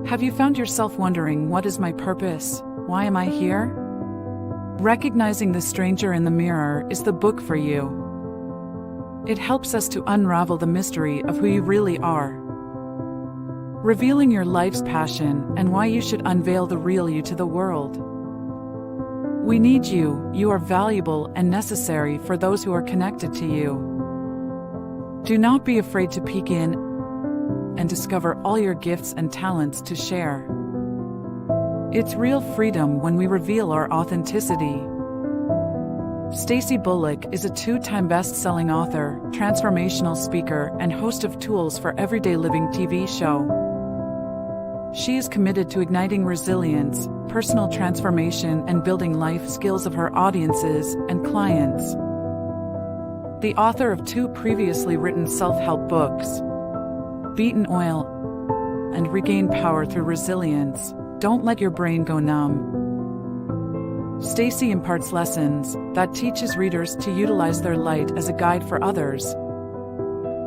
Have you found yourself wondering, what is my purpose? Why am I here? Recognizing the stranger in the mirror is the book for you. It helps us to unravel the mystery of who you really are, revealing your life's passion and why you should unveil the real you to the world. We need you. You are valuable and necessary for those who are connected to you. Do not be afraid to peek in and discover all your gifts and talents to share. It's real freedom when we reveal our authenticity. Stacey Bullock is a two-time best-selling author, transformational speaker, and host of Tools for Everyday Living TV show. She is committed to igniting resilience, personal transformation, and building life skills of her audiences and clients. The author of 2 previously written self-help books, Beaten Oil and Regain Power Through Resilience, Don't Let Your Brain Go Numb. Stacey imparts lessons that teaches readers to utilize their light as a guide for others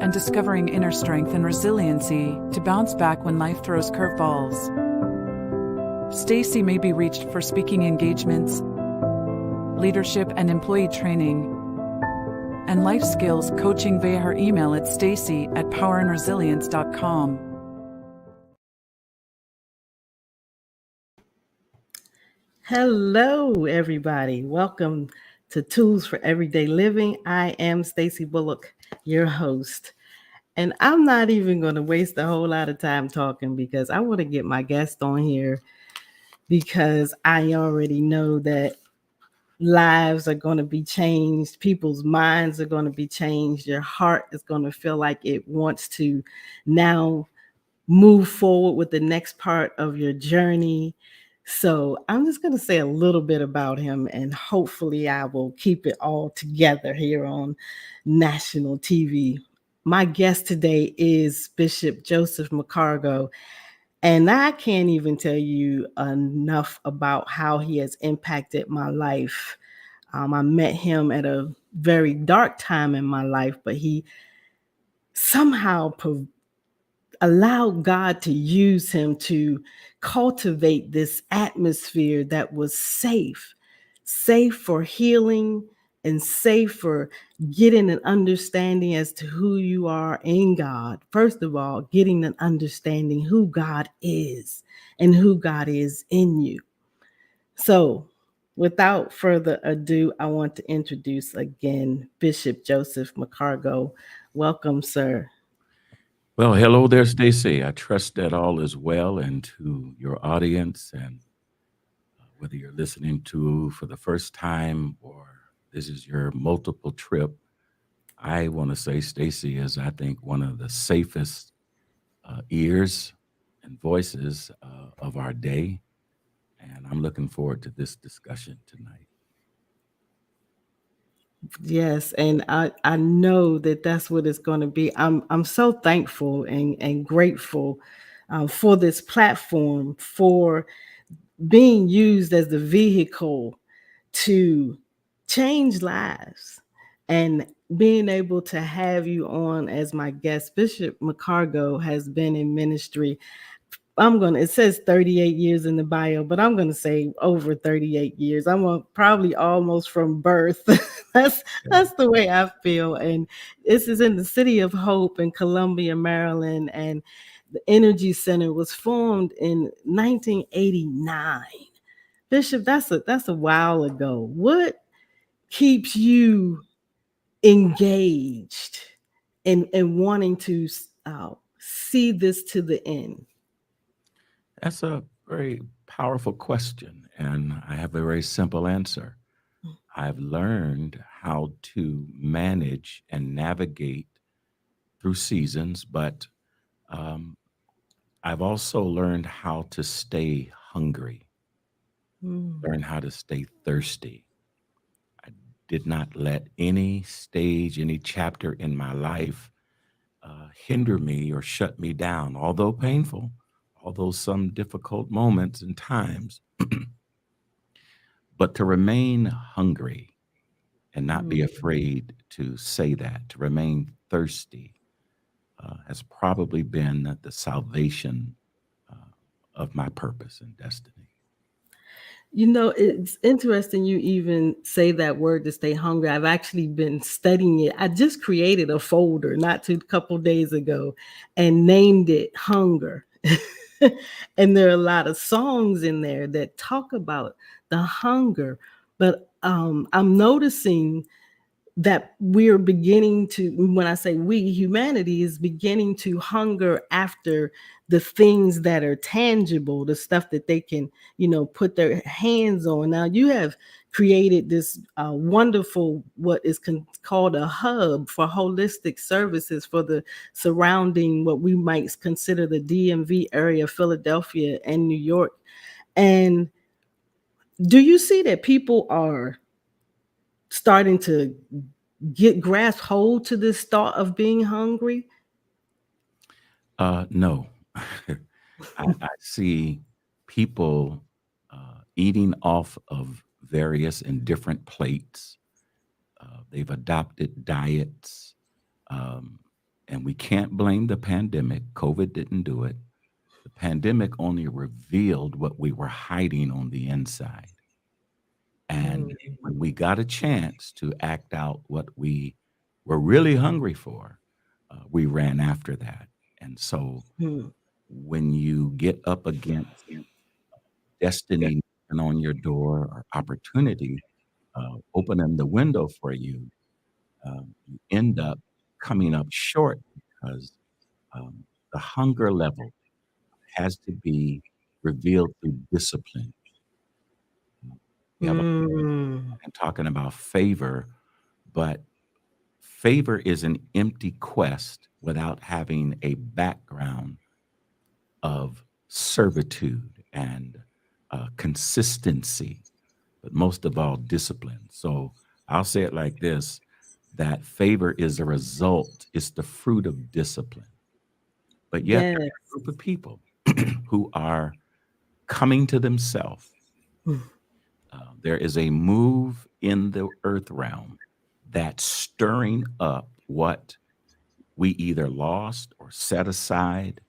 and discovering inner strength and resiliency to bounce back when life throws curveballs. Stacey may be reached for speaking engagements, leadership and employee training, and life skills coaching via her email at stacy@powerandresilience.com. Hello, everybody. Welcome to Tools for Everyday Living. I am Stacey Bullock, your host. And I'm not even going to waste a whole lot of time talking because I want to get my guest on here because I already know that lives are going to be changed. People's minds are going to be changed. Your heart is going to feel like it wants to now move forward with the next part of your journey. So I'm just going to say a little bit about him, and hopefully I will keep it all together here on national TV. My guest today is Bishop Joseph McCargo, and I can't even tell you enough about how he has impacted my life. I met him at a very dark time in my life, but he somehow allowed God to use him to cultivate this atmosphere that was safe for healing and safe for getting an understanding as to who you are in God. First of all, getting an understanding who God is and who God is in you. So without further ado, I want to introduce again Bishop Joseph McCargo. Welcome, sir. Well, hello there, Stacey. I trust that all is well, and to your audience, and whether you're listening to for the first time or this is your multiple trip, I want to say Stacey is, I think, one of the safest ears and voices of our day, and I'm looking forward to this discussion tonight. Yes, and I know that that's what it's going to be. I'm so thankful and grateful for this platform, for being used as the vehicle to change lives, and being able to have you on as my guest. Bishop McCargo has been in ministry. It says 38 years in the bio, but I'm going to say over 38 years. Probably almost from birth. That's the way I feel. And this is in the city of Hope in Columbia, Maryland. And the Energy Center was formed in 1989. Bishop, that's a while ago. What keeps you engaged and wanting to see this to the end? That's a very powerful question, and I have a very simple answer. I've learned how to manage and navigate through seasons, but I've also learned how to stay hungry, learn how to stay thirsty. I did not let any stage, any chapter in my life hinder me or shut me down, although painful, although some difficult moments and times, but to remain hungry and not be afraid to say that, to remain thirsty has probably been the salvation of my purpose and destiny. You know, it's interesting you even say that word to stay hungry. I've actually been studying it. I just created a folder not too couple days ago and named it Hunger. And there are a lot of songs in there that talk about the hunger. But I'm noticing that we're beginning to, when I say we, humanity is beginning to hunger after the things that are tangible, the stuff that they can, put their hands on. Now you have created this wonderful, what is called a hub for holistic services for the surrounding, what we might consider the DMV area, Philadelphia and New York. And do you see that people are starting to grasp hold to this thought of being hungry? No, I see people eating off of various and different plates. They've adopted diets, um, and we can't blame the pandemic. COVID didn't do it. The pandemic only revealed what we were hiding on the inside. And when we got a chance to act out what we were really hungry for, we ran after that. And so Mhm. when you get up against destiny knocking on your door or opportunity opening the window for you, you end up coming up short because the hunger level has to be revealed through discipline. We have a Mm. and talking about favor, but favor is an empty quest without having a background of servitude and consistency, but most of all, discipline. So I'll say it like this, that favor is a result, it's the fruit of discipline. But yet, Yes. there's a group of people who are coming to themselves. There is a move in the earth realm that's stirring up what we either lost or set aside,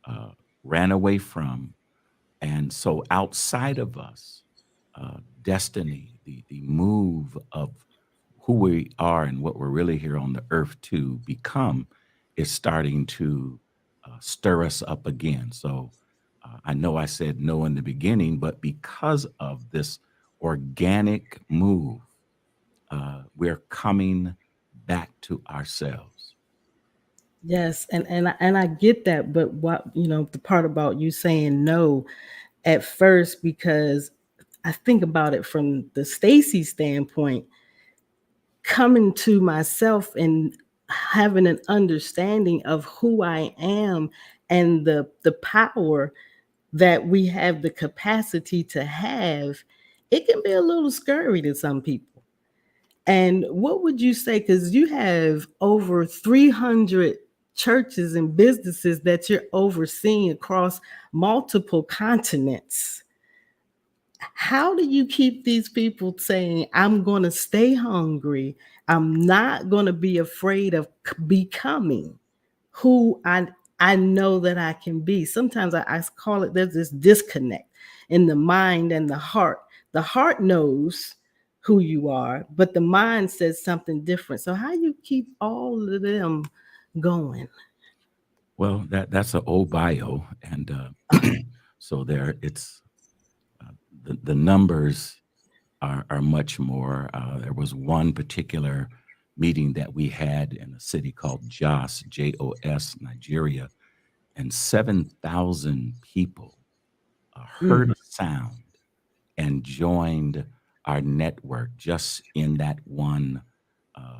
uh, ran away from. And so outside of us, destiny, the move of who we are and what we're really here on the earth to become is starting to stir us up again. So I know I said no in the beginning, but because of this organic move, we're coming back to ourselves. Yes, and I get that, but what, the part about you saying no at first, because I think about it from the Stacy standpoint, coming to myself and having an understanding of who I am and the power that we have the capacity to have, it can be a little scary to some people. And what would you say? Because you have over 300 churches and businesses that you're overseeing across multiple continents. How do you keep these people saying, I'm going to stay hungry? I'm not going to be afraid of becoming who I know that I can be. Sometimes I call it, there's this disconnect in the mind and the heart. The heart knows who you are, but the mind says something different. So how you keep all of them going? Well, that's an old bio, and so there it's the numbers are much more. There was one particular meeting that we had in a city called Jos, Jos, Nigeria, and 7,000 people heard Mm. a sound and joined our network just in that one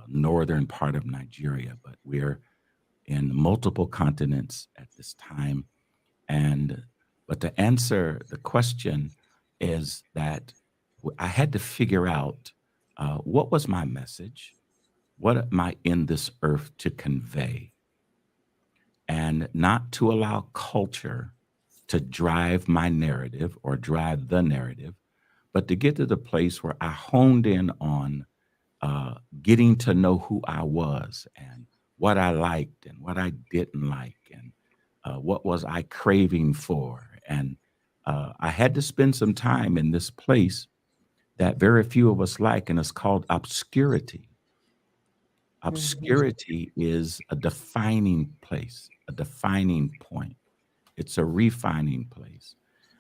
northern part of Nigeria. But we're in multiple continents at this time. And but to answer the question is that I had to figure out what was my message, what am I in this earth to convey, and not to allow culture to drive my narrative or drive the narrative, but to get to the place where I honed in on getting to know who I was and what I liked and what I didn't like and what was I craving for. And I had to spend some time in this place that very few of us like, and it's called obscurity. Mhm. Obscurity is a defining place, a defining point. It's a refining place.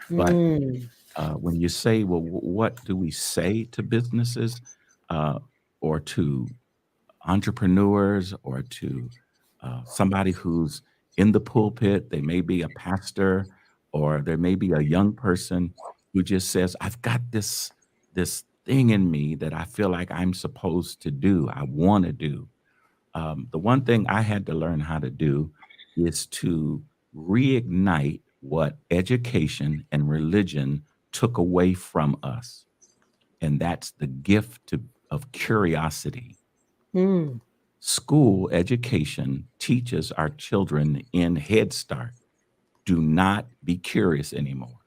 But Mm. when you say, well, what do we say to businesses or to entrepreneurs or to somebody who's in the pulpit? They may be a pastor, or there may be a young person who just says, I've got this thing in me that I feel like I'm supposed to do, I want to do. The one thing I had to learn how to do is to reignite what education and religion took away from us, and that's the gift of curiosity. Mm. School education teaches our children in Head Start, do not be curious anymore.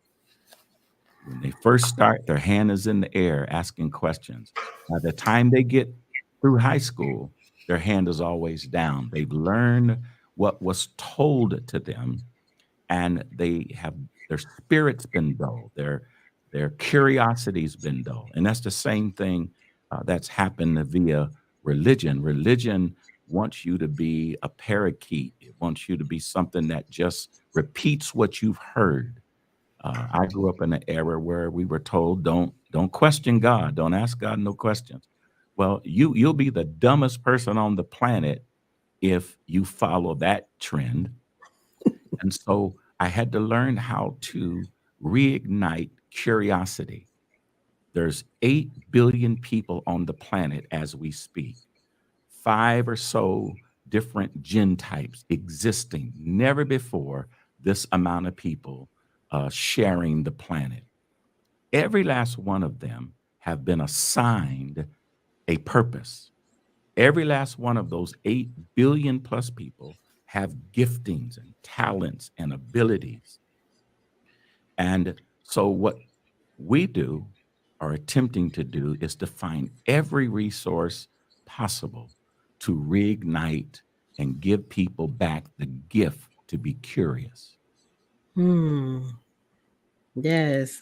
When they first start, their hand is in the air asking questions. By the time they get through high school, their hand is always down. They've learned what was told to them, and they have their spirit's been dull, their curiosity's been dull, and that's the same thing that's happened via religion. Religion wants you to be a parakeet. It wants you to be something that just repeats what you've heard. I grew up in an era where we were told, don't question God, don't ask God no questions. Well, you'll be the dumbest person on the planet if you follow that trend. And so I had to learn how to reignite curiosity. There's 8 billion people on the planet as we speak, five or so different gen types existing. Never before this amount of people sharing the planet. Every last one of them have been assigned a purpose. Every last one of those 8 billion plus people have giftings and talents and abilities. And so, what we do, or attempting to do, is to find every resource possible to reignite and give people back the gift to be curious. Hmm. Yes,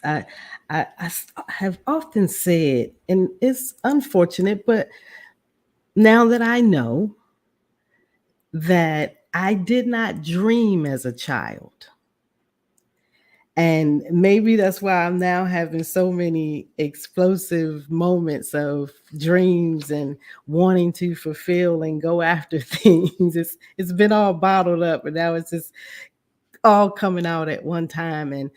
have often said, and it's unfortunate, but now that I know that I did not dream as a child. And maybe that's why I'm now having so many explosive moments of dreams and wanting to fulfill and go after things. It's been all bottled up, and now it's just all coming out at one time. And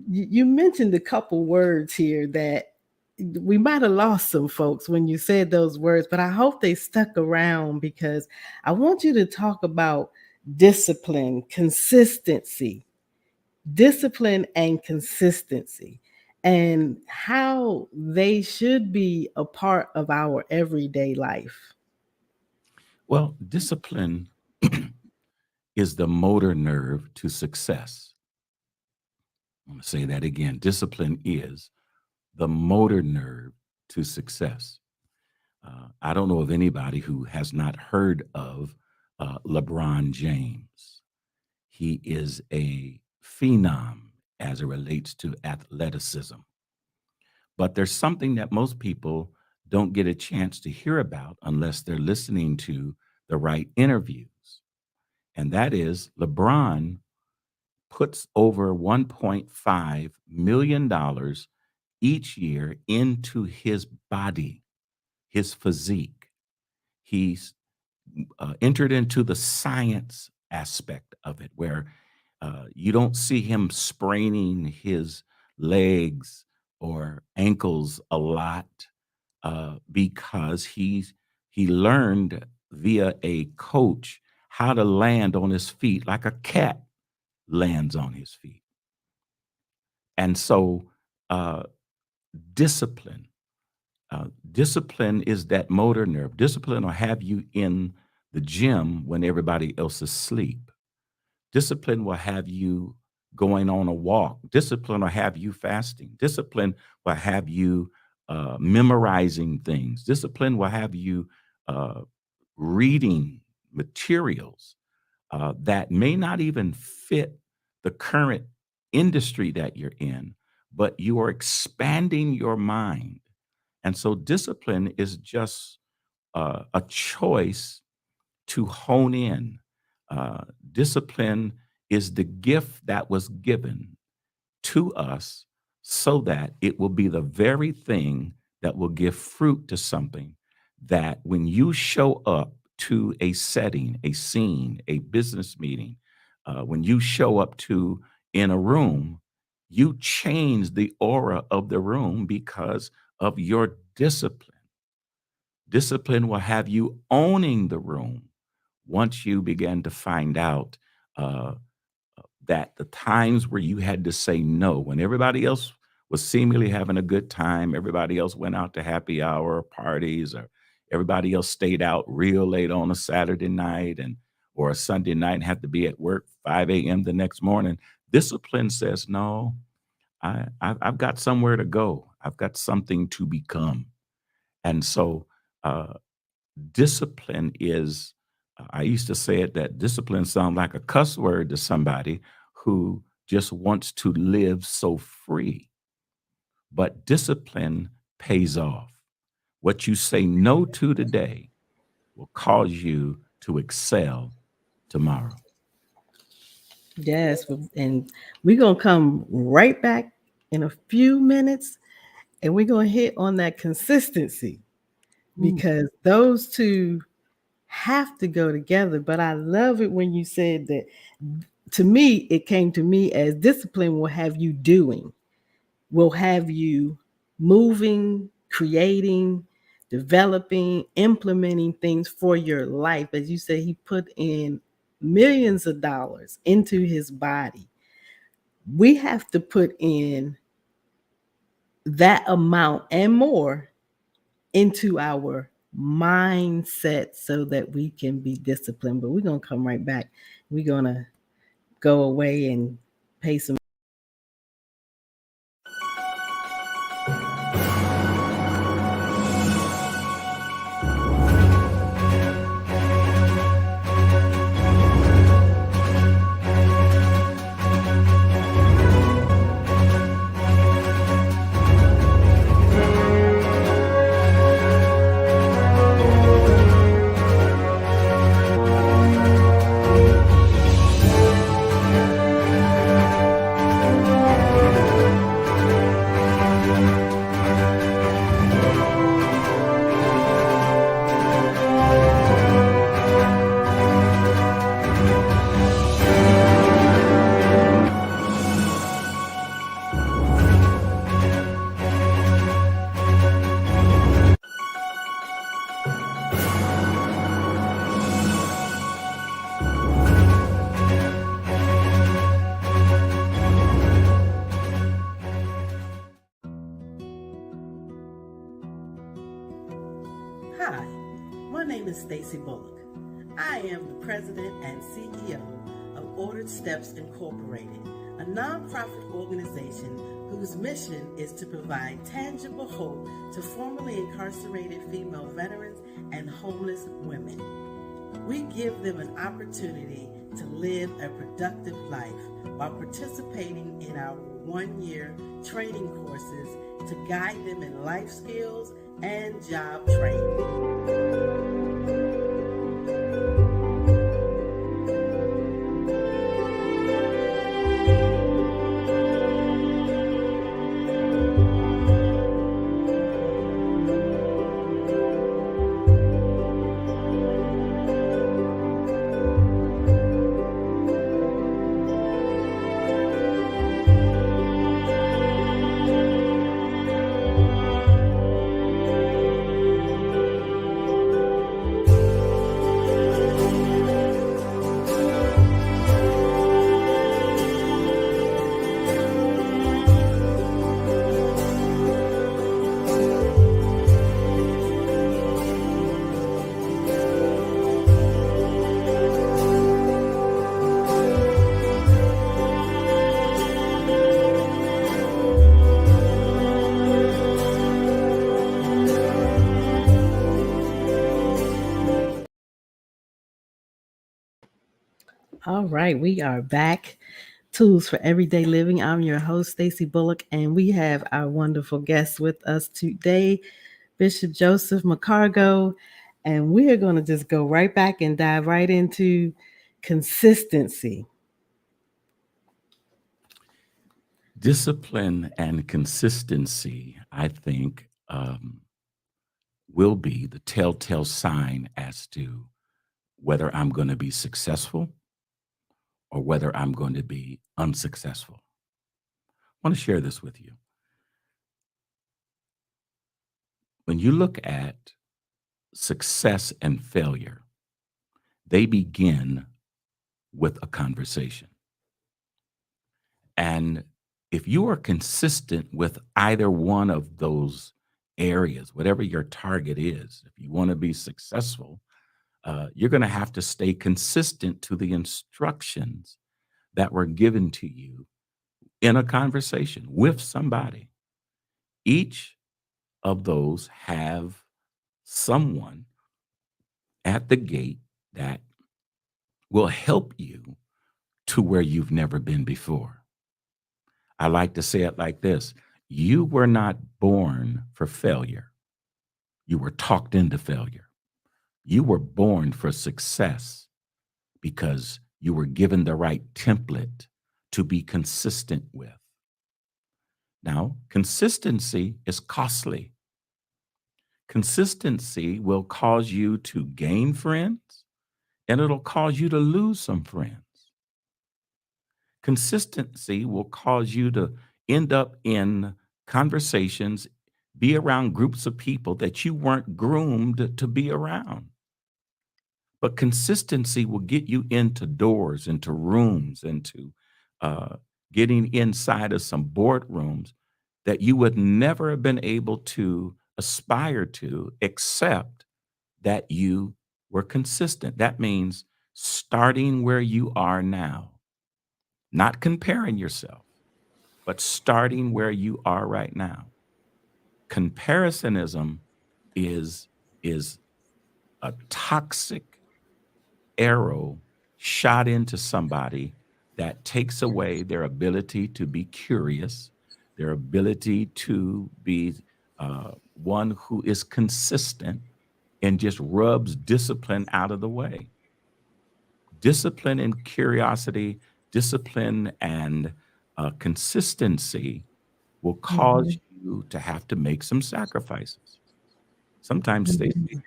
you mentioned a couple words here that we might have lost some folks when you said those words, but I hope they stuck around, because I want you to talk about discipline, consistency, discipline and consistency, and how they should be a part of our everyday life. Well, discipline is the motor nerve to success. I'm going to say that again. Discipline is the motor nerve to success. I don't know of anybody who has not heard of LeBron James. He is a phenom as it relates to athleticism. But there's something that most people don't get a chance to hear about unless they're listening to the right interviews. And that is LeBron puts over $1.5 million each year into his body, his physique. He's entered into the science aspect of it, where you don't see him spraining his legs or ankles a lot because he learned via a coach how to land on his feet like a cat lands on his feet. And so, uh, discipline. Discipline is that motor nerve. Discipline will have you in the gym when everybody else is asleep. Discipline will have you going on a walk. Discipline will have you fasting. Discipline will have you memorizing things. Discipline will have you uh, reading materials that may not even fit the current industry that you're in, but you are expanding your mind. And so discipline is just a choice to hone in. Discipline is the gift that was given to us so that it will be the very thing that will give fruit to something that when you show up to a setting, a scene, a business meeting, when you show up to in a room, you change the aura of the room because of your discipline. Discipline will have you owning the room once you begin to find out uh, that the times where you had to say no, when everybody else was seemingly having a good time, everybody else went out to happy hour parties, or everybody else stayed out real late on a Saturday night and or a Sunday night and had to be at work 5 a.m. the next morning. Discipline says, no, I've got somewhere to go. I've got something to become. And so uh, discipline is, I used to say it that discipline sounds like a cuss word to somebody who just wants to live so free. But discipline pays off. What you say no to today will cause you to excel tomorrow. Yes, and we're going to come right back in a few minutes and we're going to hit on that consistency because those two have to go together. But I love it when you said that. To me, it came to me as discipline will have you doing, will have you moving, creating, developing, implementing things for your life. As you said, he put in millions of dollars into his body. We have to put in that amount and more into our mindset so that we can be disciplined. But we're going to come right back. We're going to go away and pay some. Hi, my name is Stacy Bullock. I am the president and CEO of Ordered Steps Incorporated, a nonprofit organization whose mission is to provide tangible hope to formerly incarcerated female veterans and homeless women. We give them an opportunity to live a productive life while participating in our one-year training courses to guide them in life skills and job training. All right, we are back Tools for Everyday Living. I'm your host, Stacey Bullock, and we have our wonderful guest with us today, Bishop Joseph McCargo. And we are going to just go right back and dive right into consistency. Discipline and consistency, I think, will be the telltale sign as to whether I'm going to be successful or whether I'm going to be unsuccessful. I want to share this with you. When you look at success and failure, they begin with a conversation. And if you are consistent with either one of those areas, whatever your target is, if you want to be successful, you're going to have to stay consistent to the instructions that were given to you in a conversation with somebody. Each of those have someone at the gate that will help you to where you've never been before. I like to say it like this: you were not born for failure, you were talked into failure. You were born for success because you were given the right template to be consistent with. Now, consistency is costly. Consistency will cause you to gain friends and it'll cause you to lose some friends. Consistency will cause you to end up in conversations, be around groups of people that you weren't groomed to be around. But consistency will get you into doors, into rooms, into uh, getting inside of some boardrooms that you would never have been able to aspire to except that you were consistent. That means starting where you are now, not comparing yourself, but starting where you are right now. Comparisоnism is a toxic arrow shot into somebody that takes away their ability to be curious, their ability to be one who is consistent and just rubs discipline out of the way. Discipline and curiosity, discipline and consistency will cause Mhm, you to have to make some sacrifices. Sometimes, Stacey,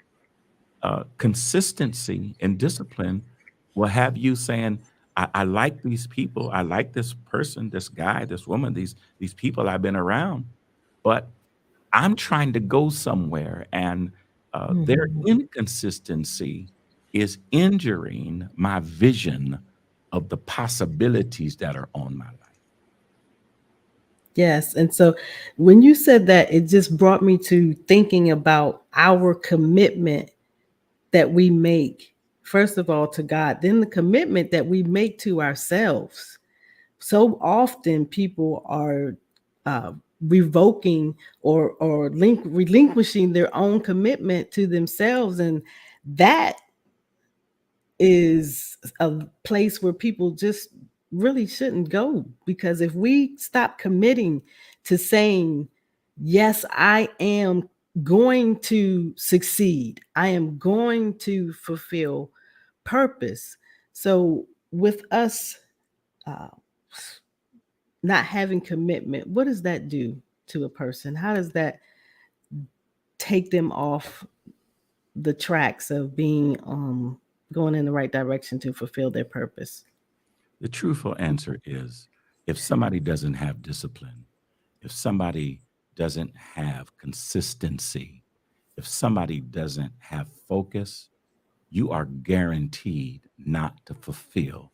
mhm, consistency and discipline will have you saying, I like these people, I like this person, this guy, this woman, these people I've been around, but I'm trying to go somewhere, and their mhm. inconsistency is injuring my vision of the possibilities that are on my life. Yes. And so when you said that, it just brought me to thinking about our commitment that we make, first of all, to God, then the commitment that we make to ourselves. So often people are uh, revoking or relinquishing their own commitment to themselves. And that is a place where people just really shouldn't go, because if we stop committing to saying, yes, I am going to succeed, I am going to fulfill purpose. So with us uh, not having commitment, what does that do to a person? How does that take them off the tracks of being going in the right direction to fulfill their purpose? The truthful answer is, if somebody doesn't have discipline, if somebody doesn't have consistency, if somebody doesn't have focus, you are guaranteed not to fulfill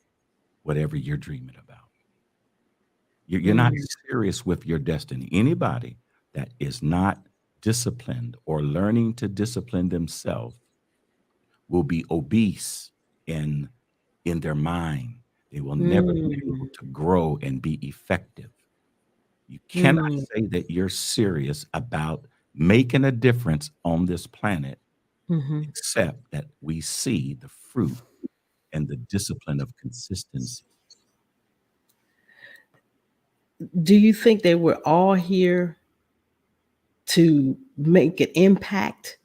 whatever you're dreaming about. You're not Mm, serious with your destiny. Anybody that is not disciplined or learning to discipline themselves will be obese in in their mind. They will never be able mm, to grow and be effective. You cannot mm, say that you're serious about making a difference on this planet mhm. except that we see the fruit and the discipline of consistency. do you think they were all here to make an impact,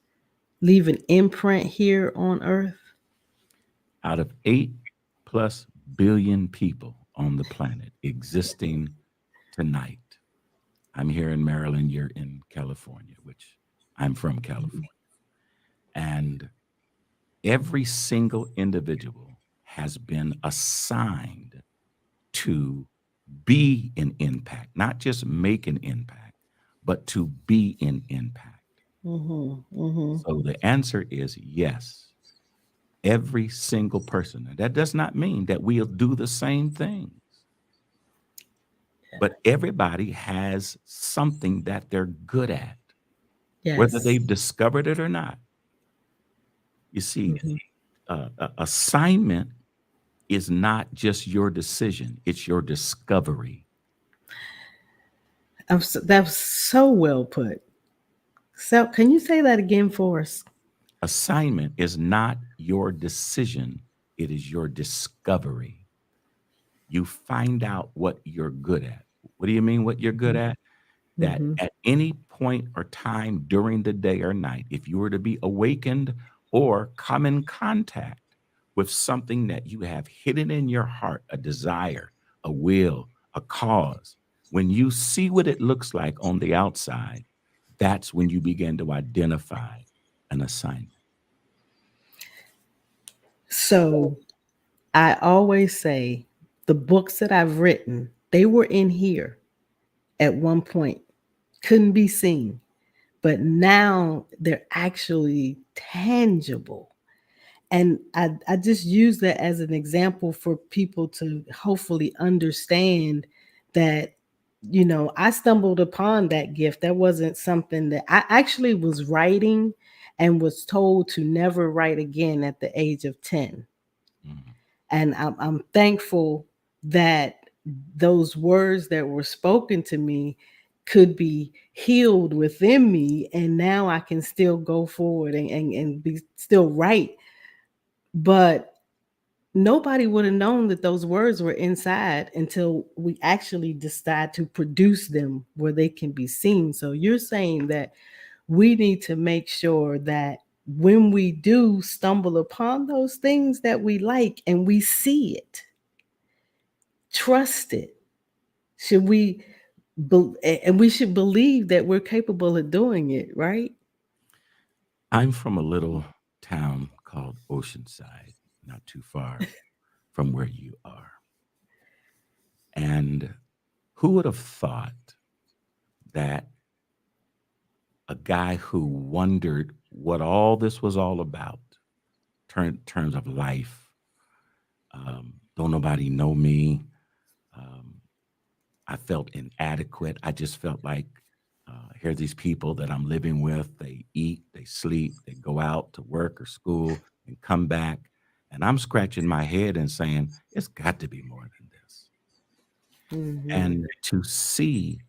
leave an imprint here on Earth? Out of 8+ billion people on the planet existing tonight, I'm here in Maryland, you're in California, which I'm from California. And every single individual has been assigned to be an impact, not just make an impact, but to be an impact. So the answer is yes. Every single person. And that does not mean that we'll do the same things, but everybody has something that they're good at, whether Yes. they've discovered it or not. You see, assignment is not just your decision, it's your discovery. That was so well put. So, can you say that again for us? Assignment is not your decision, it is your discovery. You find out what you're good at. What do you mean, what you're good at? That at any point or time during the day or night, if you were to be awakened or come in contact with something that you have hidden in your heart, a desire, a will, a cause, when you see what it looks like on the outside, that's when you begin to identify an assignment. So, I always say the books that I've written, they were in here at one point, couldn't be seen, but now they're actually tangible. And I just use that as an example for people to hopefully understand that, I stumbled upon that gift. That wasn't something that I actually was writing and was told to never write again at the age of 10. Mhm. And I'm thankful that those words that were spoken to me could be healed within me. And now I can still go forward and be still right. But nobody would have known that those words were inside until we actually decide to produce them where they can be seen. So you're saying that we need to make sure that when we do stumble upon those things that we like and we see it, trust it. Should we and we should believe that we're capable of doing it, right? I'm from a little town called Oceanside, not too far from where you are. And who would have thought that a guy who wondered what all this was all about, terms of life, don't nobody know me. Um, I felt inadequate. I just felt like here's these people that I'm living with. They eat, they sleep, they go out to work or school and come back. And I'm scratching my head and saying, it's got to be more than this. And to see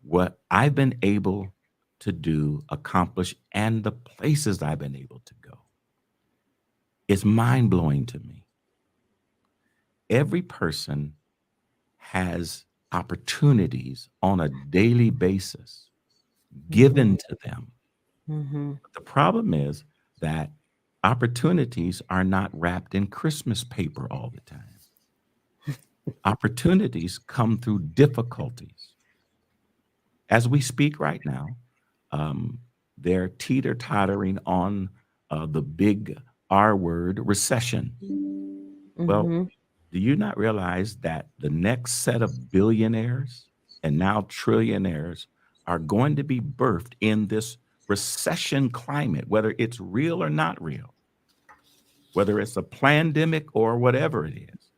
what I've been able to do, accomplish, and the places I've been able to go is mind blowing to me. Every person has opportunities on a daily basis given to them. But the problem is that opportunities are not wrapped in Christmas paper all the time. Opportunities come through difficulties. As we speak right now, um, they're teeter-tottering on the big R word, recession. Well, do you not realize that the next set of billionaires and now trillionaires are going to be birthed in this recession climate, whether it's real or not real, whether it's a pandemic or whatever it is?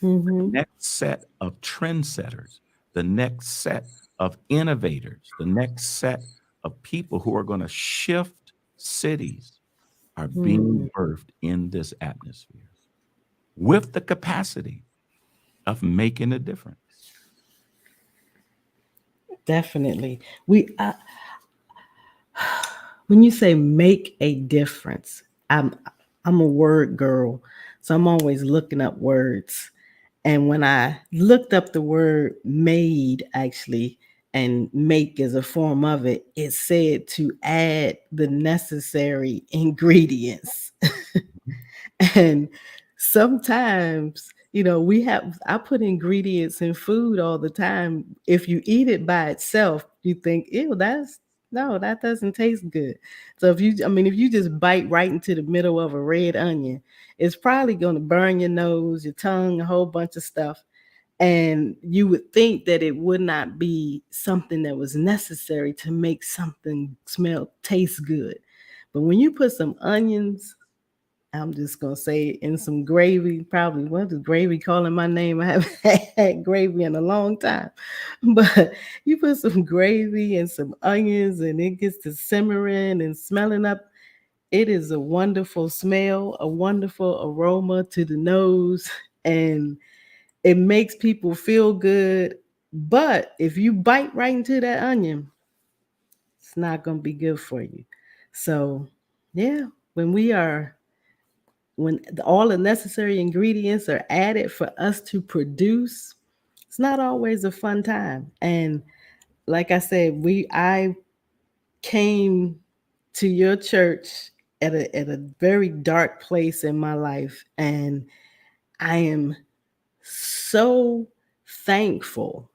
The next set of trendsetters, the next set of innovators, the next set of people who are going to shift cities are being birthed in this atmosphere with the capacity of making a difference. Definitely. When you say make a difference, I'm a word girl, so I'm always looking up words. And when I looked up the word made, actually, and make is a form of it, it said to add the necessary ingredients. And sometimes, I put ingredients in food all the time. If you eat it by itself, you think, ew, no, that doesn't taste good. So if you just bite right into the middle of a red onion, it's probably going to burn your nose, your tongue, a whole bunch of stuff. And you would think that it would not be something that was necessary to make something taste good. But when you put some onions, I'm just gonna say, in some gravy, probably, what is gravy calling my name? I haven't had gravy in a long time. But you put some gravy and some onions and it gets to simmering and smelling up. It is a wonderful smell, a wonderful aroma to the nose, and it makes people feel good. But if you bite right into that onion, it's not gonna be good for you. So yeah, when we are when all the necessary ingredients are added for us to produce, it's not always a fun time. And like I said, I came to your church at a very dark place in my life, and I am so thankful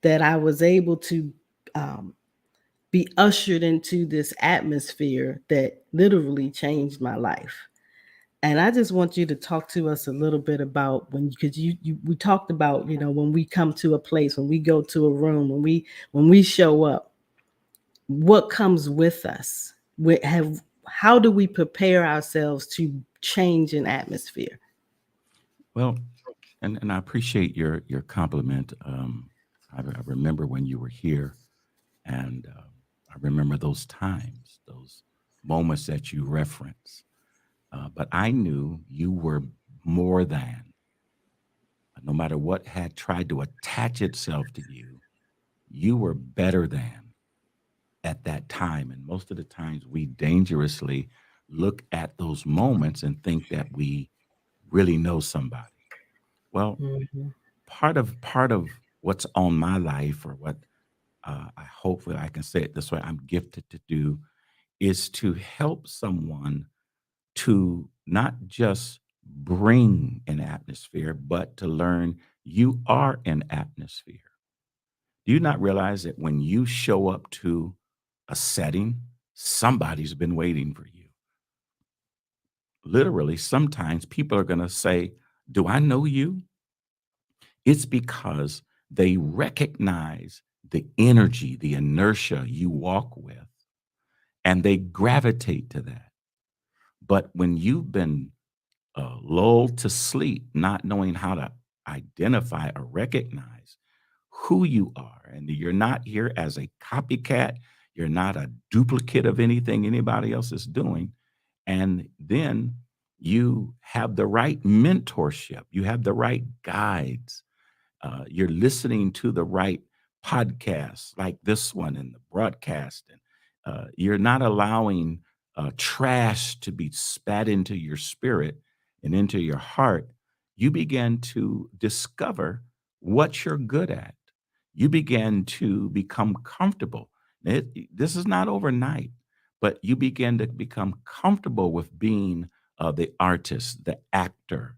that I was able to um, be ushered into this atmosphere that literally changed my life. And I just want you to talk to us a little bit about because we talked about, when we come to a place, when we go to a room, when we show up, what comes with us? How do we prepare ourselves to change an atmosphere? Well, and I appreciate your compliment. I remember when you were here, and I remember those times, those moments that you reference. But I knew you were more than, no matter what had tried to attach itself to you, you were better than at that time. And most of the times we dangerously look at those moments and think that we really know somebody. Well, Mhm. part of what's on my life, or what I hope that I can say it this way, I'm gifted to do, is to help someone to not just bring an atmosphere, but to learn you are an atmosphere. Do you not realize that when you show up to a setting, somebody's been waiting for you? Literally, sometimes people are going to say, "Do I know you?" It's because they recognize the energy, the inertia you walk with, and they gravitate to that. But when you've been lulled to sleep, not knowing how to identify or recognize who you are, and you're not here as a copycat, you're not a duplicate of anything anybody else is doing, and then you have the right mentorship, you have the right guides, you're listening to the right podcasts like this one and the broadcast, and you're not allowing trash to be spat into your spirit and into your heart. You begin to discover what you're good at. You begin to become comfortable. This is not overnight, but you begin to become comfortable with being the artist, the actor,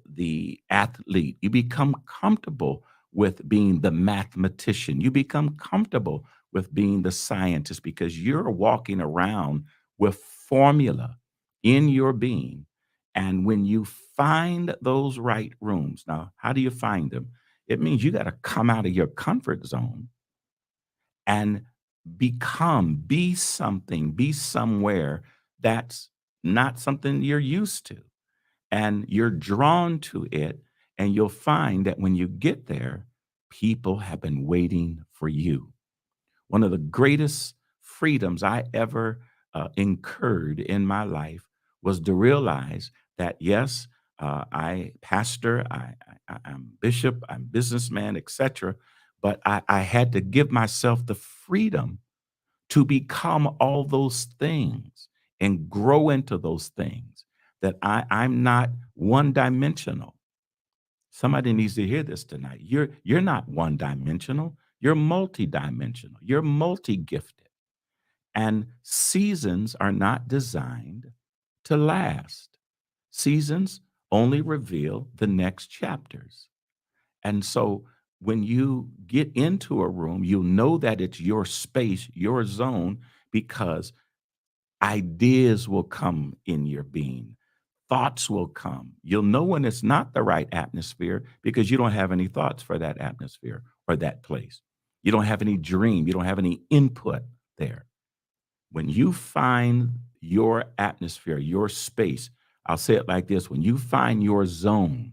the athlete. You become comfortable with being the mathematician. You become comfortable with being the scientist because you're walking around with formula in your being. And when you find those right rooms, now, how do you find them? It means you got to come out of your comfort zone and be something, be somewhere that's not something you're used to, and you're drawn to it, and you'll find that when you get there, people have been waiting for you. One of the greatest freedoms I ever incurred in my life was to realize that, yes, I pastor, I'm bishop, I'm businessman, etc., but I had to give myself the freedom to become all those things and grow into those things, that I'm not one dimensional. Somebody needs to hear this tonight. You're not one-dimensional. You're multidimensional. You're multi-gifted. And seasons are not designed to last. Seasons only reveal the next chapters. And so when you get into a room, you'll know that it's your space, your zone, because ideas will come in your being. Thoughts will come. You'll know when it's not the right atmosphere because you don't have any thoughts for that atmosphere or that place. You don't have any dream. You don't have any input there. When you find your atmosphere, your space, I'll say it like this: when you find your zone,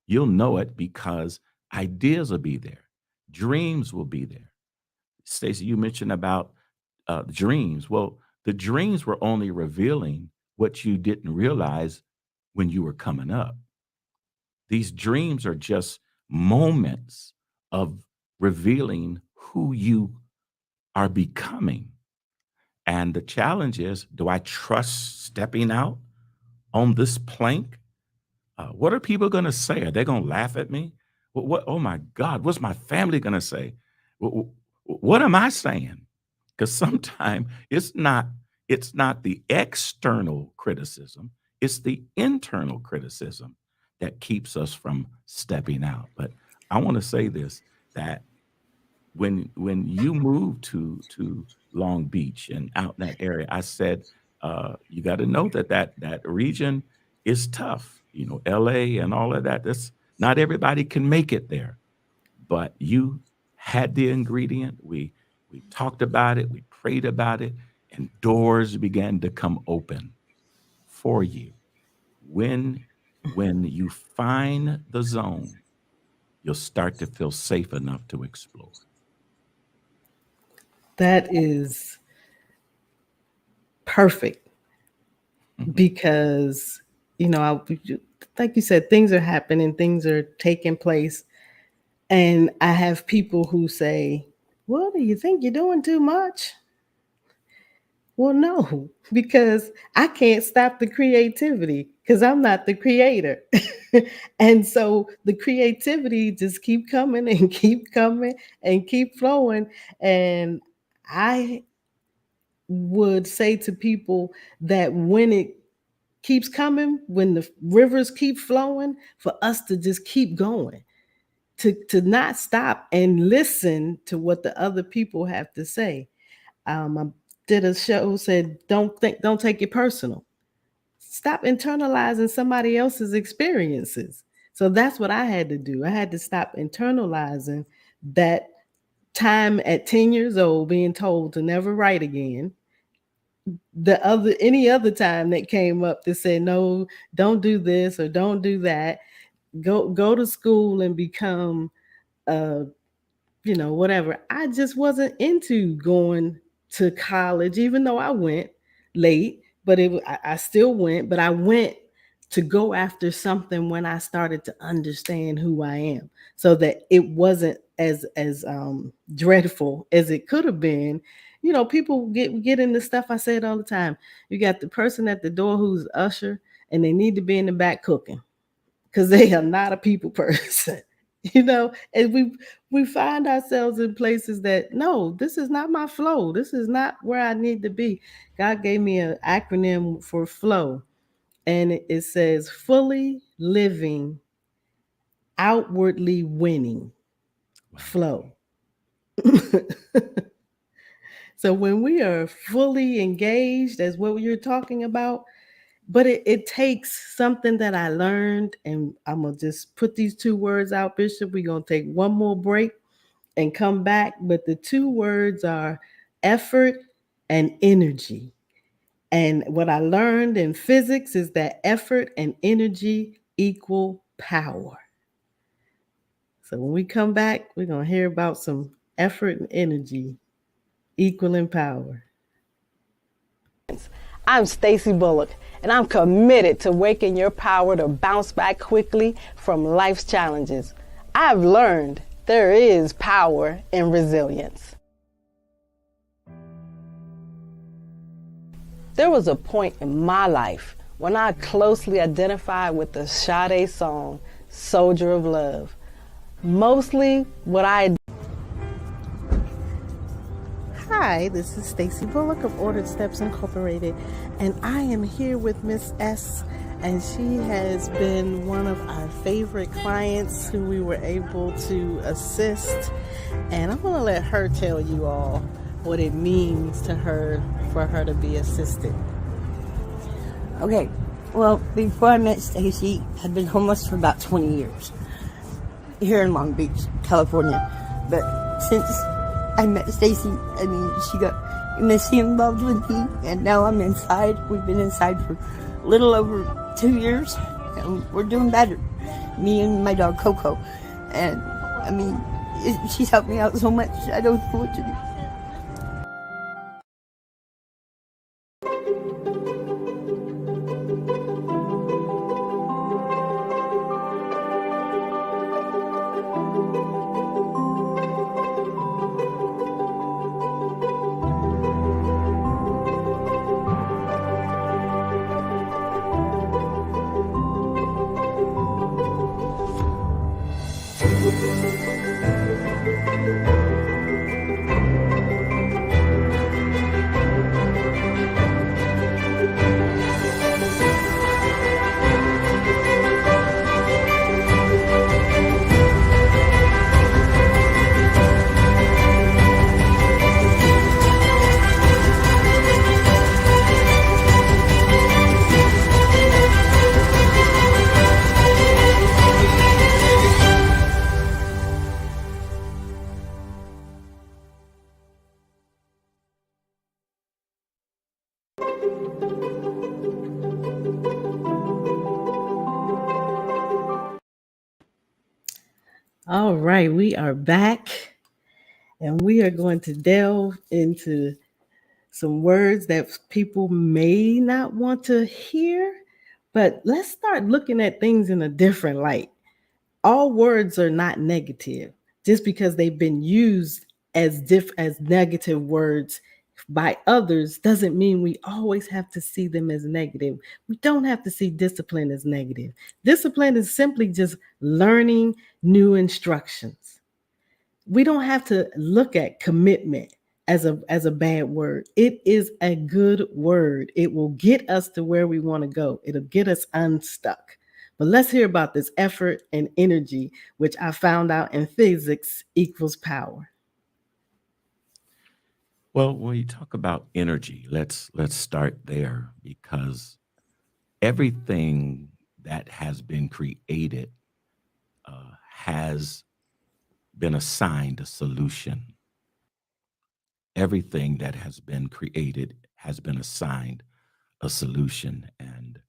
you'll know it because ideas will be there, dreams will be there. Stacey, you mentioned about dreams. Well, the dreams were only revealing what you didn't realize when you were coming up. These dreams are just moments of revealing who you are becoming. And the challenge is, do I trust stepping out on this plank? What are people going to say? Are they going to laugh at me? What? Oh my God, what's my family going to say? What am I saying? Because sometimes it's not the external criticism, it's the internal criticism that keeps us from stepping out. But I want to say this, that when you moved to Long Beach and out in that area, I said, you got to know that region is tough. You know, LA and all of that. That's not everybody can make it there, but you had the ingredient. We talked about it, we prayed about it, and doors began to come open for you. When when you find the zone, you'll start to feel safe enough to explore. That is perfect Mhm. because, like you said, things are happening, things are taking place. And I have people who say, well, do you think you're doing too much? Well, no, because I can't stop the creativity because I'm not the creator. And so the creativity just keep coming and keep coming and keep flowing. And I would say to people that when it keeps coming, when the rivers keep flowing, for us to just keep going, to not stop and listen to what the other people have to say. I did a show said, don't take it personal. Stop internalizing somebody else's experiences. So that's what I had to do. I had to stop internalizing that time at 10 years old being told to never write again. Any other time that came up to say, no, don't do this or don't do that. Go to school and become whatever. I just wasn't into going to college, even though I went late, but I still went, but I went to go after something when I started to understand who I am, so that it wasn't as dreadful as it could have been. People get into stuff. I say it all the time. You got the person at the door who's usher, and they need to be in the back cooking because they are not a people person. And we find ourselves in places that, no, this is not my flow. This is not where I need to be. God gave me an acronym for flow, and it says fully living, outwardly winning, Wow. flow. So when we are fully engaged, as what you're talking about, but it takes something that I learned, and I'm going to just put these two words out, Bishop. We're going to take one more break and come back. But the two words are effort and energy. And what I learned in physics is that effort and energy equal power. So when we come back, we're going to hear about some effort and energy equaling power. I'm Stacey Bullock, and I'm committed to waking your power to bounce back quickly from life's challenges. I've learned there is power in resilience. There was a point in my life when I closely identified with the Sade song, soldier of love. Mostly what I Hi, this is Stacy Bullock of Ordered Steps Incorporated, and I am here with Miss S, and she has been one of our favorite clients who we were able to assist. And I'm going to let her tell you all what it means to her for her to be assisted. Okay, well, before I met Stacy, I'd been homeless for about 20 years here in Long Beach, California. But since I met Stacy, I mean, she got Missy involved with me, and now I'm inside. We've been inside for a little over 2 years, and we're doing better. Me and my dog Coco, and I mean, she's helped me out so much. I don't know what to do. All right, we are back, and we are going to delve into some words that people may not want to hear, but let's start looking at things in a different light. All words are not negative. Just because they've been used as negative words by others doesn't mean we always have to see them as negative. We don't have to see discipline as negative. Discipline is simply just learning new instructions. We don't have to look at commitment as a bad word. It is a good word. It will get us to where we want to go. It'll get us unstuck. But let's hear about this effort and energy, which I found out in physics equals power. Well, when you talk about energy, let's start there, because everything that has been created has been assigned a solution. Everything that has been created has been assigned a solution. And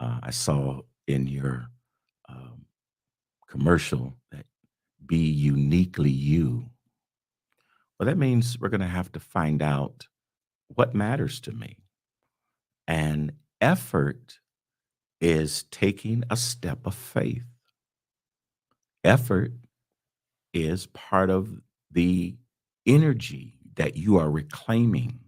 I saw in your um, commercial that be uniquely you. Well, that means we're going to have to find out what matters to me. And effort is taking a step of faith. Effort is part of the energy that you are reclaiming.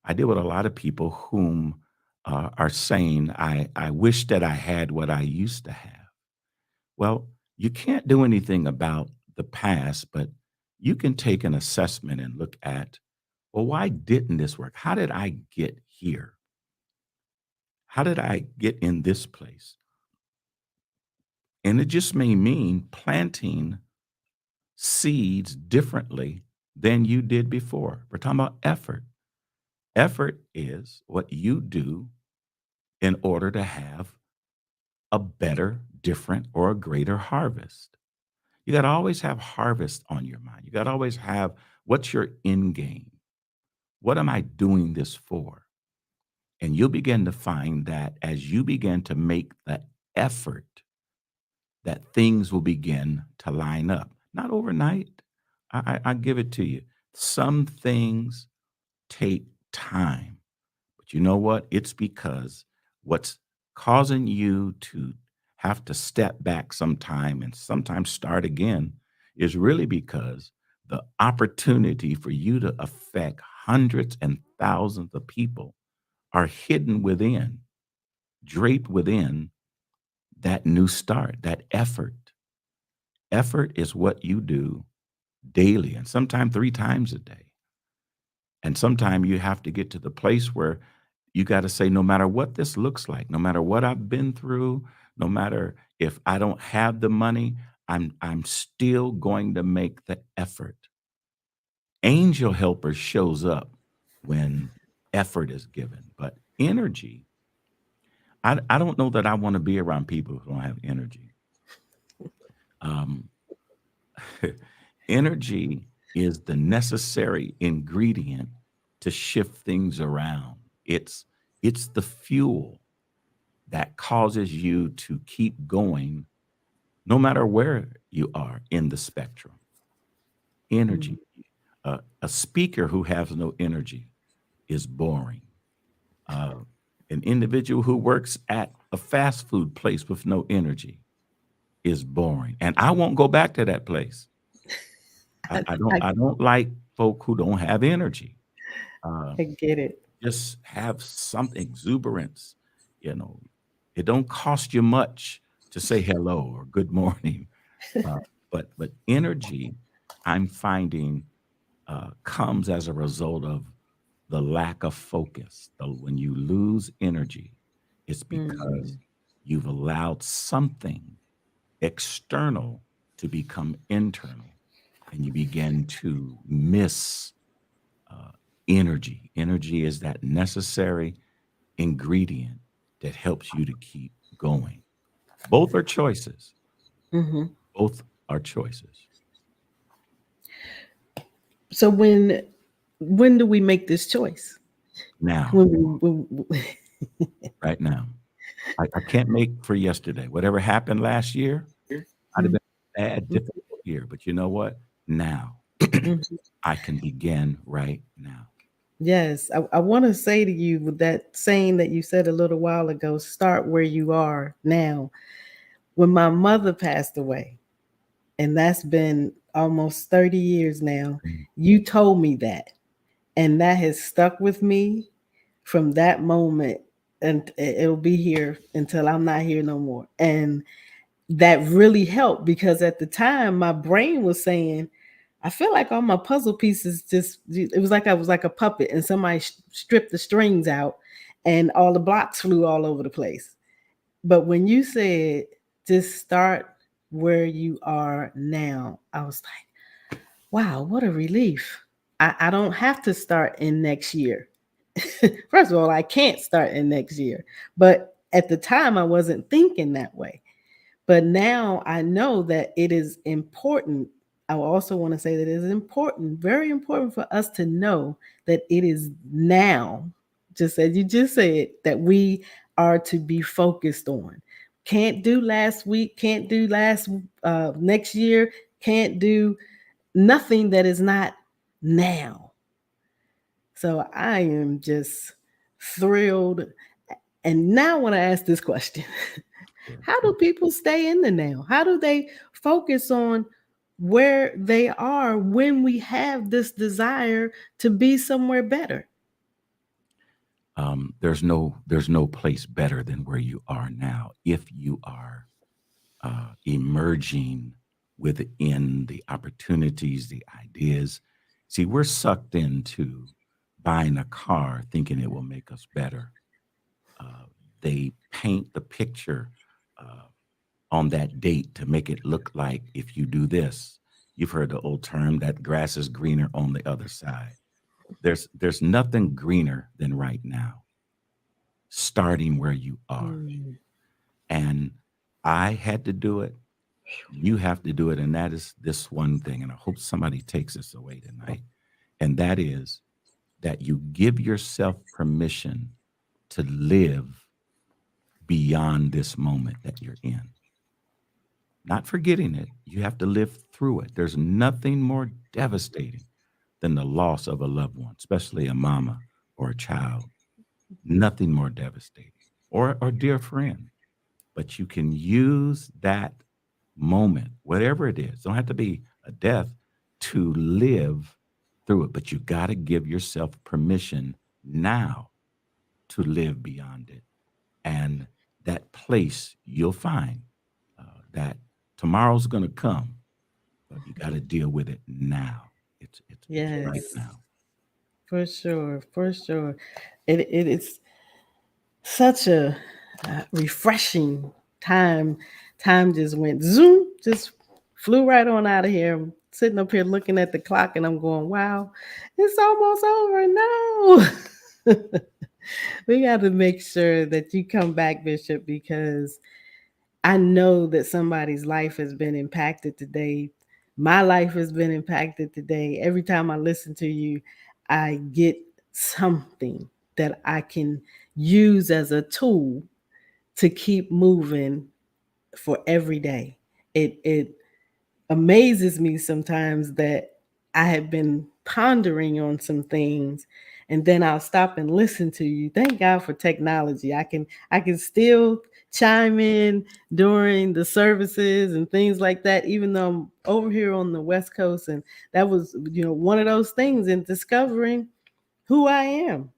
I deal with a lot of people whom are saying, I wish that I had what I used to have. Well, you can't do anything about the past, but you can take an assessment and look at, well, why didn't this work? How did I get here? How did I get in this place? And it just may mean planting seeds differently than you did before. We're talking about effort. Effort is what you do in order to have a better, different, or a greater harvest. You got to always have harvest on your mind. You got to always have, what's your end game? What am I doing this for? And you'll begin to find that as you begin to make the effort, that things will begin to line up. Not overnight. I give it to you. Some things take time. But you know what? It's because what's causing you to have to step back sometime and sometimes start again is really because the opportunity for you to affect hundreds and thousands of people are hidden within, draped within that new start, that effort. Effort is what you do daily and sometimes 3 times a day. And sometimes you have to get to the place where you got to say, no matter what this looks like, no matter what I've been through, no matter if I don't have the money, I'm still going to make the effort. Angel helper shows up when effort is given, but energy, I don't know that I want to be around people who don't have energy. Um, Energy is the necessary ingredient to shift things around. It's the fuel that causes you to keep going no matter where you are in the spectrum. Energy. A speaker who has no energy is boring. Uh, an individual who works at a fast food place with no energy is boring. And I won't go back to that place. I, I, I don't I, I don't like folk who don't have energy. Uh, I get it. just have some exuberance. You know, it don't cost you much to say hello or good morning. Uh, but energy, I'm finding, comes as a result of the lack of focus. So when you lose energy, it's because Mm, you've allowed something external to become internal, and you begin to miss uh, energy. Energy is that necessary ingredient that helps you to keep going. Both are choices. mhm. Both are choices. So when do we make this choice? Now, When right now, I can't make for yesterday. Whatever happened last year, I'd have been a bad, difficult year. But you know what? Now, Mhm. I can begin right now. Yes, I want to say to you with that saying that you said a little while ago, start where you are now. When my mother passed away, and that's been almost 30 years now, Mm. you told me that. And that has stuck with me from that moment. And it'll be here until I'm not here no more. And that really helped because at the time, my brain was saying, I feel like all my puzzle pieces just, it was like I was like a puppet and somebody stripped the strings out and all the blocks flew all over the place. But when you said just start where you are now, I was like, wow, what a relief. I don't have to start in next year. First of all, I can't start in next year. But at the time, I wasn't thinking that way. But now I know that it is important. I also want to say that it is important, very important for us to know that it is now, just as you just said, that we are to be focused on. Can't do last week, can't do last next year, can't do nothing that is not now. So I am just thrilled. And now I want to ask this question. Sure. How do people stay in the now? How do they focus on where they are when we have this desire to be somewhere better? There's no place better than where you are now if you are emerging within the opportunities, the ideas. See, we're sucked into buying a car thinking it will make us better. Uh, they paint the picture uh, on that date to make it look like if you do this, you've heard the old term that grass is greener on the other side. There's nothing greener than right now, starting where you are. Mm, And I had to do it. You have to do it. And that is this one thing. And I hope somebody takes this away tonight. And that is that you give yourself permission to live beyond this moment that you're in. Not forgetting it, you have to live through it. There's nothing more devastating than the loss of a loved one, especially a mama or a child. Nothing more devastating, or dear friend. But you can use that moment, whatever it is, don't have to be a death, to live through it. But you got to give yourself permission now to live beyond it. And that place, you'll find that tomorrow's going to come, but you got to deal with it now. It's right Yes, now. for sure, for sure. It is such a refreshing time. Time just went zoom, just flew right on out of here. I'm sitting up here looking at the clock and I'm going, wow, it's almost over now. We got to make sure that you come back, Bishop, because I know that somebody's life has been impacted today. My life has been impacted today. Every time I listen to you, I get something that I can use as a tool to keep moving for every day. It amazes me sometimes that I have been pondering on some things and then I'll stop and listen to you. Thank God for technology. I can still chime in during the services and things like that, even though I'm over here on the West Coast. And that was, one of those things in discovering who I am.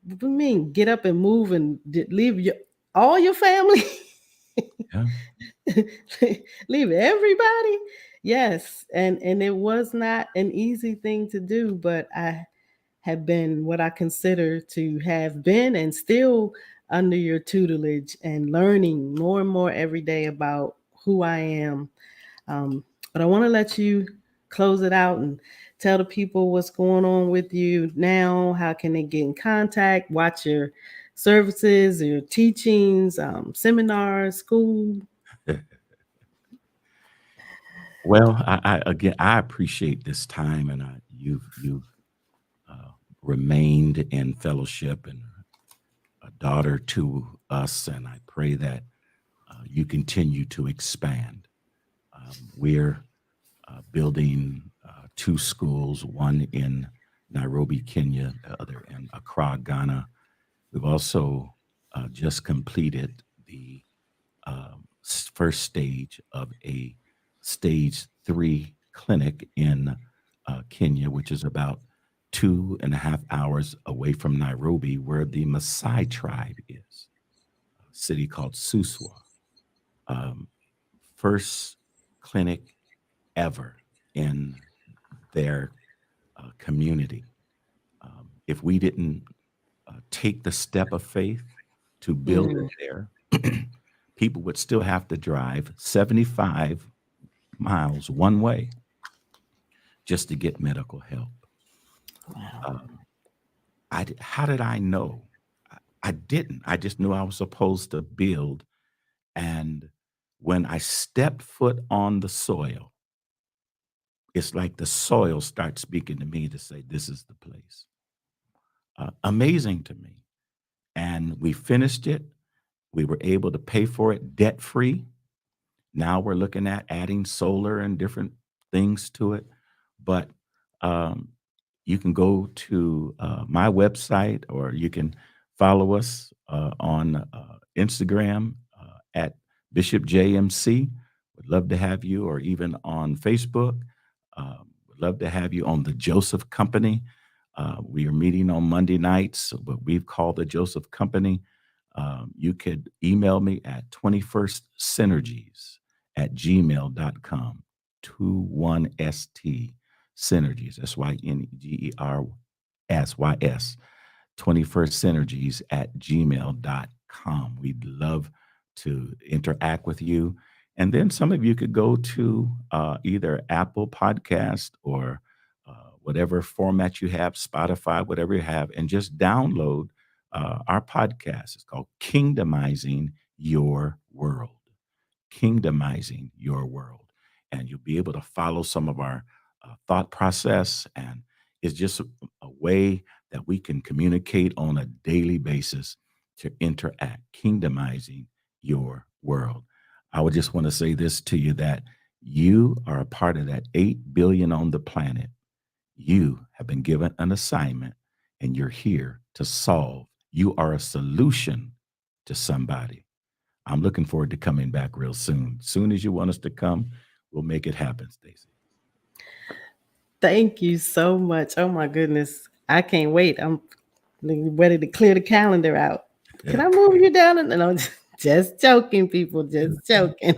What do you mean? Get up and move and leave all your family? Yeah. Leave everybody? Yes. And it was not an easy thing to do, but I have been what I consider to have been and still under your tutelage and learning more and more every day about who I am. But I want to let you close it out and tell the people what's going on with you now. How can they get in contact, watch your services, your teachings, seminars, school? Well, I appreciate this time, and you've remained in fellowship and a daughter to us, and I pray that you continue to expand. We're building two schools, one in Nairobi, Kenya, the other in Accra, Ghana. We've also just completed the first stage of a stage 3 clinic in Kenya, which is about 2.5 hours away from Nairobi, where the Maasai tribe is, a city called Suswa. Um, First clinic ever in their community. If we didn't take the step of faith to build it there, people would still have to drive 75 miles one way just to get medical help. Um, how did I know? I didn't. I just knew I was supposed to build. And when I stepped foot on the soil, it's like the soil starts speaking to me to say, this is the place. Amazing to me. And we finished it. We were able to pay for it debt free. Now we're looking at adding solar and different things to it. But um, you can go to my website, or you can follow us on Instagram at Bishop JMC. Would love to have you, or even on Facebook. Would love to have you on the Joseph Company. We are meeting on Monday nights, but we've called the Joseph Company. You could email me at 21stsynergies@gmail.com. 21ST Synergies. That's YNEGERSYS. 21stsynergies@gmail.com. We'd love to interact with you. And then some of you could go to either Apple Podcast or whatever format you have, Spotify, whatever you have, and just download our podcast. It's called Kingdomizing Your World. Kingdomizing Your World. And you'll be able to follow some of our thought process. And it's just a way that we can communicate on a daily basis to interact, kingdomizing your world. I would just want to say this to you, that you are a part of that 8 billion on the planet. You have been given an assignment, and you're here to solve. You are a solution to somebody. I'm looking forward to coming back real soon. Soon as you want us to come, we'll make it happen, Stacey. Thank you so much. Oh my goodness. I can't wait. I'm ready to clear the calendar out. Can I move you down? And no, just joking, people, just joking.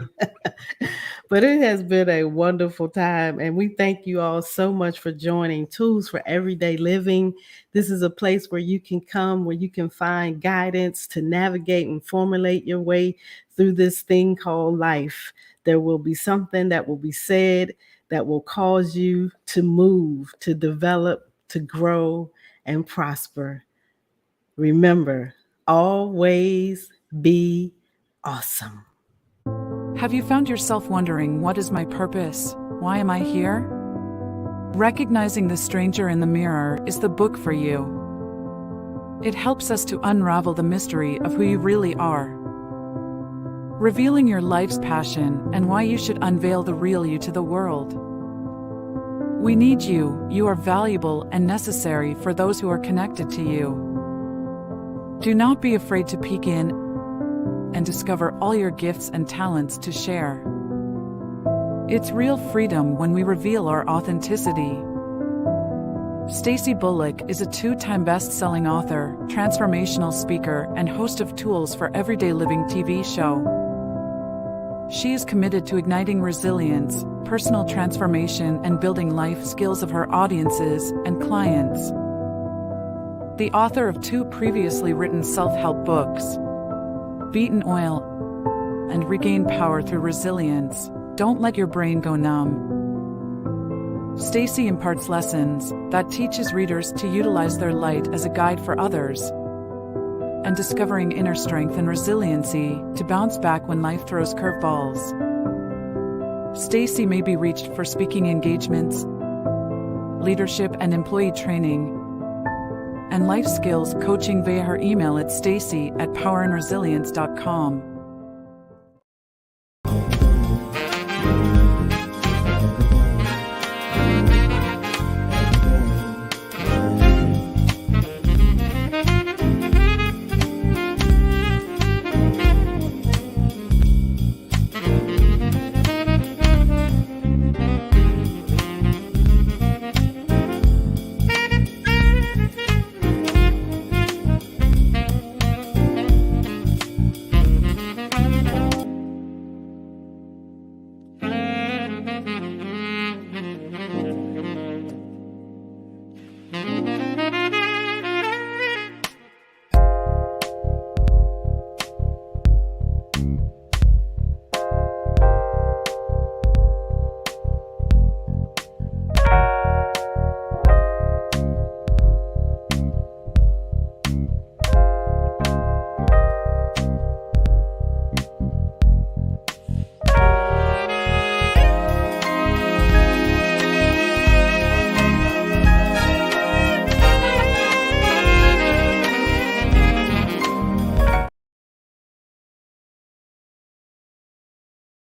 But it has been a wonderful time, and we thank you all so much for joining Tools for Everyday Living. This is a place where you can come, where you can find guidance to navigate and formulate your way through this thing called life. There will be something that will be said that will cause you to move, to develop, to grow, and prosper. Remember, always be awesome. Have you found yourself wondering, what is my purpose? Why am I here? Recognizing the stranger in the mirror is the book for you. It helps us to unravel the mystery of who you really are, revealing your life's passion and why you should unveil the real you to the world. We need you. You are valuable and necessary for those who are connected to you. Do not be afraid to peek in and discover all your gifts and talents to share. It's real freedom when we reveal our authenticity. Stacy Bullock is a 2-time best-selling author, transformational speaker, and host of Tools for Everyday Living TV show. She is committed to igniting resilience, personal transformation, and building life skills of her audiences and clients. The author of 2 previously written self-help books, Beaten Oil and Regain Power Through Resilience, Don't Let Your Brain Go Numb. Stacy imparts lessons that teaches readers to utilize their light as a guide for others and discovering inner strength and resiliency to bounce back when life throws curveballs. Stacy may be reached for speaking engagements, leadership and employee training, and life skills coaching via her email at stacy@powerandresilience.com.